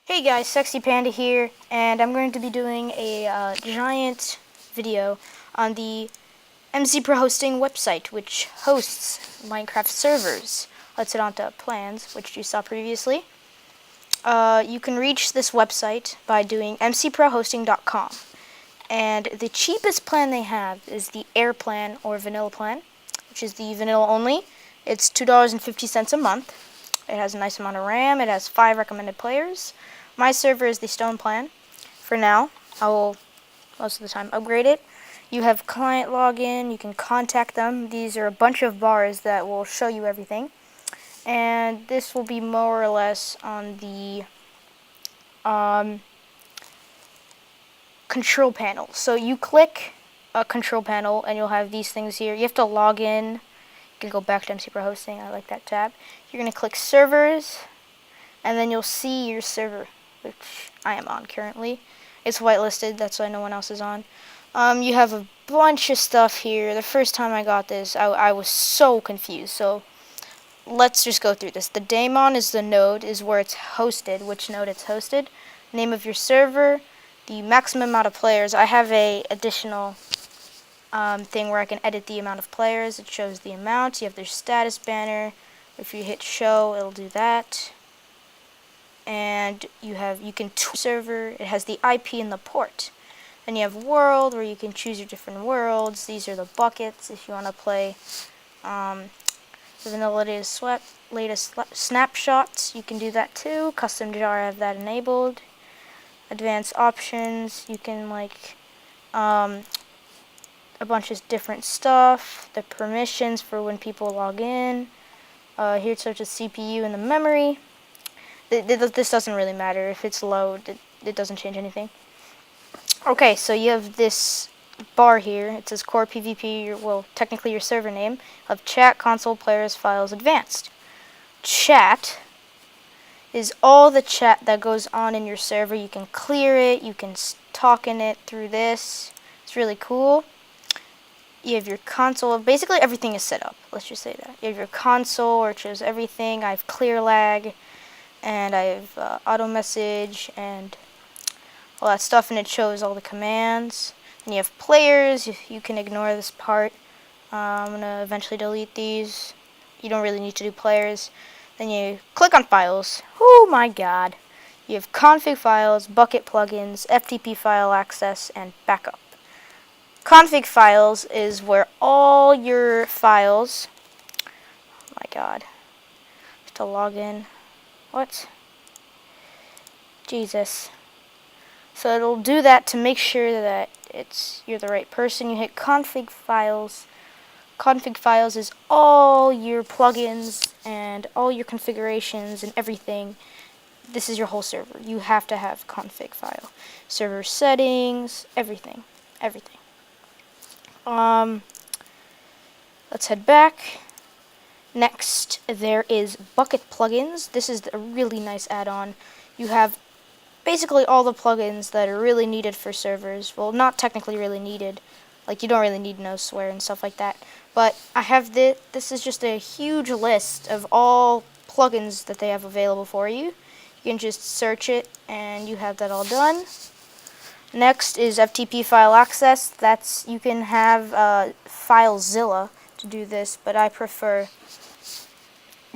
Hey guys, SexyPanda here, and I'm going to be doing a giant video on the McProHosting website, which hosts Minecraft servers. Let's head on to plans, which you saw previously. You can reach this website by doing mcprohosting.com, and the cheapest plan they have is the Air plan or Vanilla plan, which is the vanilla only. It's $2.50 a month. It has a nice amount of RAM. It has 5 recommended players. My server is the Stone plan. For now, I will most of the time upgrade it. You have client login. You can contact them. These are a bunch of bars that will show you everything. And this will be more or less on the control panel. So you click a control panel and you'll have these things here. You have to log in. You can go back to McProHosting. I like that tab. You're going to click servers, and then you'll see your server, which I am on currently. It's whitelisted, that's why no one else is on. You have a bunch of stuff here. The first time I got this, I was so confused. So let's just go through this. The daemon is the node, is where it's hosted, which node it's hosted. Name of your server, the maximum amount of players. I have a additional thing where I can edit the amount of players. It shows the amount. You have their status banner. If you hit show, it'll do that. And you can server. It has the IP and the port. Then you have world, where you can choose your different worlds. These are the buckets if you want to play the vanilla latest snapshots. You can do that too. Custom jar, I have that enabled. Advanced options, you can like a bunch of different stuff. The permissions for when people log in. Here it shows the CPU and the memory. This doesn't really matter. If it's low, it doesn't change anything. Okay, so you have this bar here. It says core PvP, well, technically your server name. Of chat, console, players, files, advanced. Chat is all the chat that goes on in your server. You can clear it. You can talk in it through this. It's really cool. You have your console. Basically, everything is set up. Let's just say that. You have your console, where it shows everything. I have clear lag. And I have auto message and all that stuff, and it shows all the commands. And you have players. You can ignore this part. I'm gonna eventually delete these. You don't really need to do players. Then you click on files. Oh my god. You have config files, bucket plugins, FTP file access, and backup. Config files is where all your files. Oh my god. I have to log in. What? Jesus. So it'll do that to make sure that you're the right person. You hit config files. Config files is all your plugins and all your configurations and everything. This is your whole server. You have to have config file. Server settings, everything. Everything. Let's head back. Next, there is bucket plugins. This is a really nice add-on. You have basically all the plugins that are really needed for servers. Well, not technically really needed. Like, you don't really need no swear and stuff like that. But I have this is just a huge list of all plugins that they have available for you. You can just search it and you have that all done. Next is FTP file access. You can have FileZilla to do this, but I prefer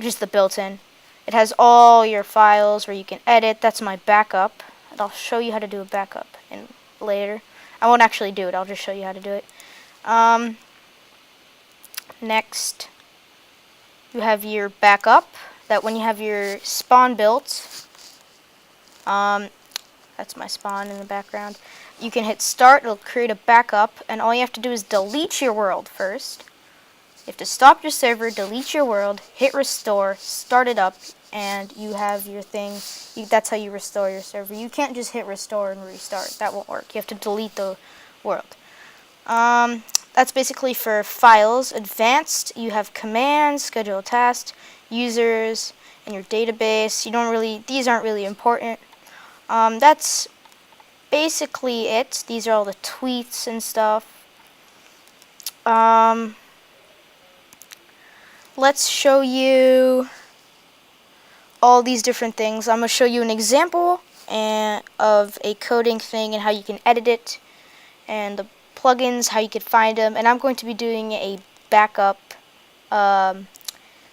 just the built-in. It has all your files where you can edit. That's my backup. And I'll show you how to do a backup later. I won't actually do it. I'll just show you how to do it. Next, you have your backup. That when you have your spawn built, that's my spawn in the background. You can hit start. It'll create a backup, and all you have to do is delete your world first. You have to stop your server, delete your world, hit restore, start it up, and you have your thing. That's how you restore your server. You can't just hit restore and restart. That won't work. You have to delete the world. That's basically for files. Advanced, you have commands, schedule a task, users, and your database. These aren't really important. That's basically it. These are all the tweets and stuff. Let's show you all these different things. I'm going to show you an example and of a coding thing and how you can edit it, and the plugins, how you could find them. And I'm going to be doing a backup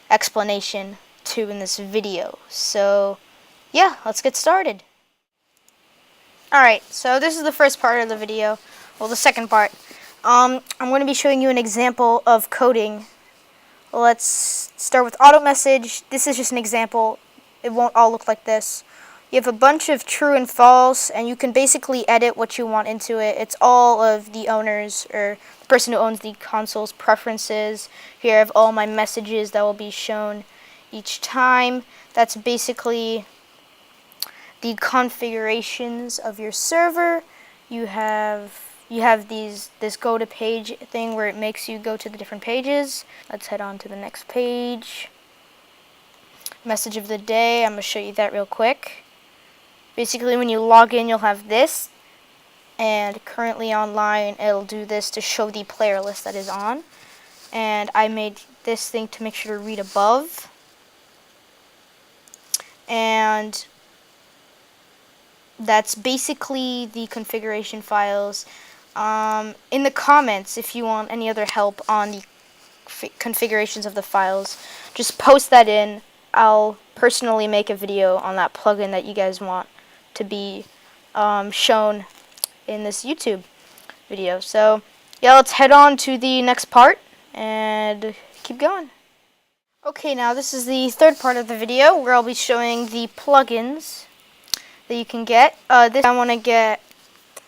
explanation too in this video. So yeah, let's get started. Alright, so this is the first part of the video. Well, the second part. I'm going to be showing you an example of coding. Let's start with auto message. This is just an example. It won't all look like this. You have a bunch of true and false, and you can basically edit what you want into it. It's all of the owners, or the person who owns the console's preferences. Here I have all my messages that will be shown each time. That's basically the configurations of your server. You have this go to page thing where it makes you go to the different pages. Let's head on to the next page. Message of the day, I'm going to show you that real quick. Basically, when you log in, you'll have this, and currently online, it'll do this to show the player list that is on. And I made this thing to make sure to read above. And that's basically the configuration files. In the comments, if you want any other help on the configurations of the files, just post that in. I'll personally make a video on that plugin that you guys want to be shown in this YouTube video. So yeah, let's head on to the next part and keep going. Okay, now this is the third part of the video where I'll be showing the plugins that you can get. This I want to get,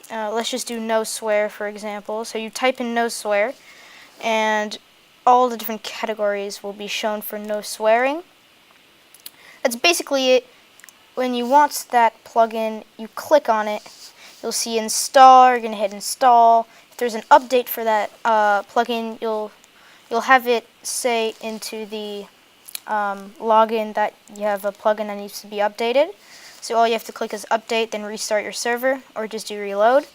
let's just do no swear, for example. So you type in no swear, and all the different categories will be shown for no swearing. That's basically it. When you want that plugin, you click on it. You'll see install. You're gonna hit install. If there's an update for that plugin, you'll have it say into the login that you have a plugin that needs to be updated. So all you have to click is update, then restart your server, or just do reload.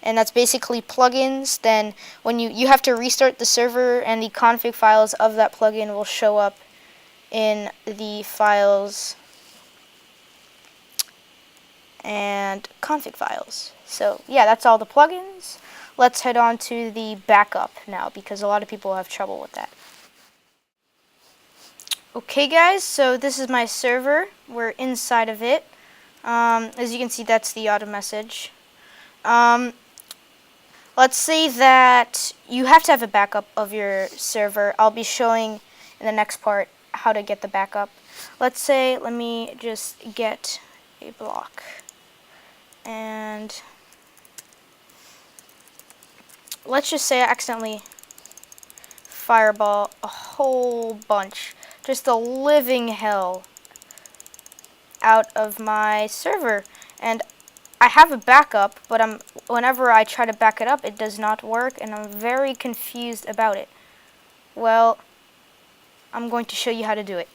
And that's basically plugins. Then when you have to restart the server, and the config files of that plugin will show up in the files and config files. So yeah, that's all the plugins. Let's head on to the backup now, because a lot of people have trouble with that. Okay guys, so this is my server. We're inside of it. As you can see, that's the auto message. Let's say that you have to have a backup of your server. I'll be showing in the next part how to get the backup. Let's say, let me just get a block. And let's just say I accidentally fireball a whole bunch, just a living hell, out of my server. And I have a backup, but whenever I try to back it up, it does not work, and I'm very confused about it. Well, I'm going to show you how to do it.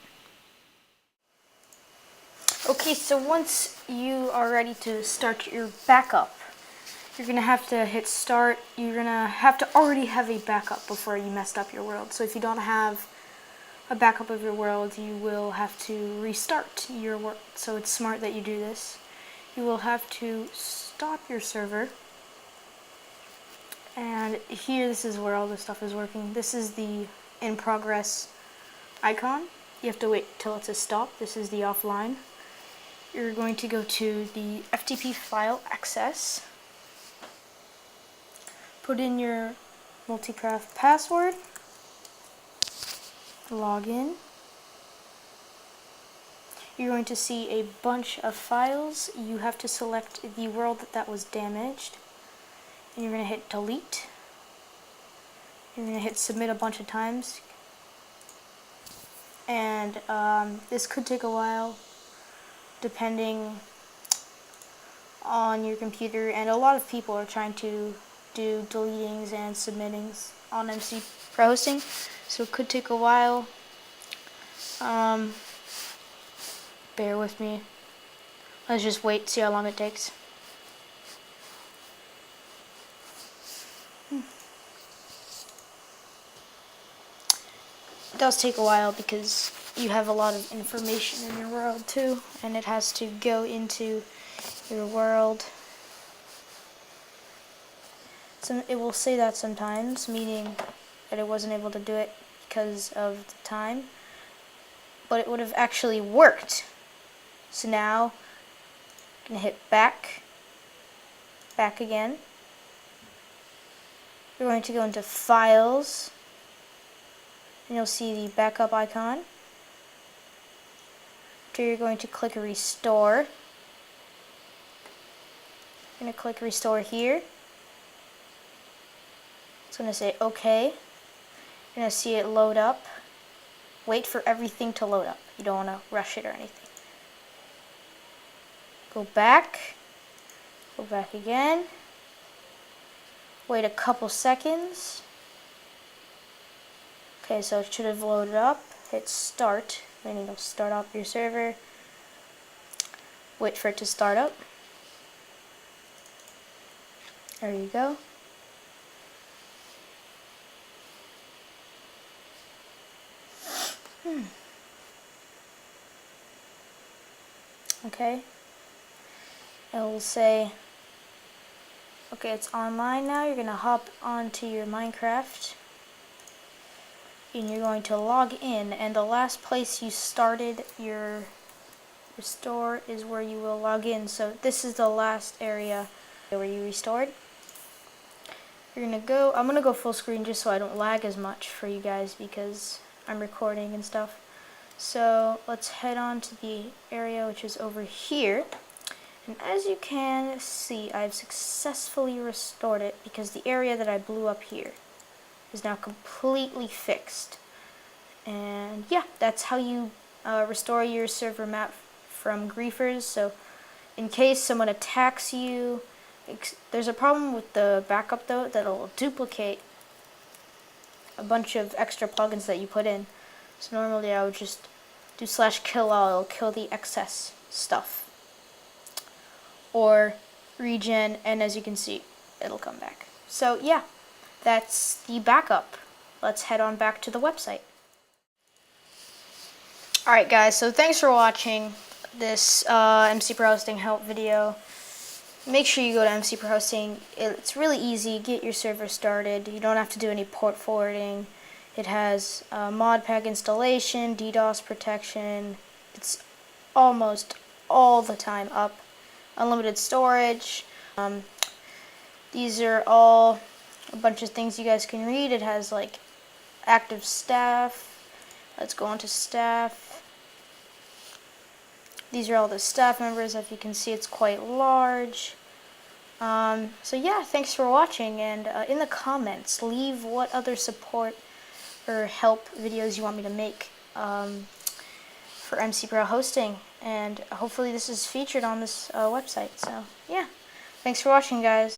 Okay, so once you are ready to start your backup, you're going to have to hit start. You're going to have to already have a backup before you messed up your world. So if you don't have a backup of your world, you will have to restart your world. So it's smart that you do this. You will have to stop your server. And here, this is where all this stuff is working. This is the in progress icon. You have to wait till it says stop. This is the offline. You're going to go to the FTP file access. Put in your multicraft password. Log in. You're going to see a bunch of files. You have to select the world that was damaged. And you're going to hit delete. You're going to hit submit a bunch of times. And this could take a while, depending on your computer. And a lot of people are trying to do deletings and submittings on McProHosting, so it could take a while. Bear with me. Let's just wait, see how long it takes. It does take a while because you have a lot of information in your world too, and it has to go into your world. So it will say that sometimes, meaning that it wasn't able to do it because of the time, but it would have actually worked. So now I'm going to hit back again. We're going to go into Files, and you'll see the backup icon. After you're going to click Restore. You're going to click Restore here. It's going to say OK. You're going to see it load up. Wait for everything to load up. You don't want to rush it or anything. Go back again. Wait a couple seconds. Okay, so it should have loaded up. Hit Start, meaning it'll start up your server. Wait for it to start up. There you go. Okay. It will say, okay, it's online now. You're going to hop onto your Minecraft. And you're going to log in. And the last place you started your restore is where you will log in. So this is the last area where you restored. You're going to go, I'm going to go full screen just so I don't lag as much for you guys because I'm recording and stuff. So let's head on to the area which is over here. And as you can see, I've successfully restored it because the area that I blew up here is now completely fixed. And yeah, that's how you restore your server map from griefers. So in case someone attacks you, there's a problem with the backup though, that it'll duplicate a bunch of extra plugins that you put in. So normally I would just do /kill all, it'll kill the excess stuff. Or regen, and as you can see, it'll come back. So yeah, that's the backup. Let's head on back to the website. Alright guys, so thanks for watching this McProHosting help video. Make sure you go to McProHosting. It's really easy. Get your server started. You don't have to do any port forwarding. It has mod pack installation, DDoS protection. It's almost all the time up. Unlimited storage. These are all a bunch of things you guys can read. It has like active staff. Let's go on to staff. These are all the staff members. If you can see, it's quite large. So yeah, thanks for watching, and in the comments leave what other support or help videos you want me to make for McProHosting, and hopefully this is featured on this website. So yeah, thanks for watching guys.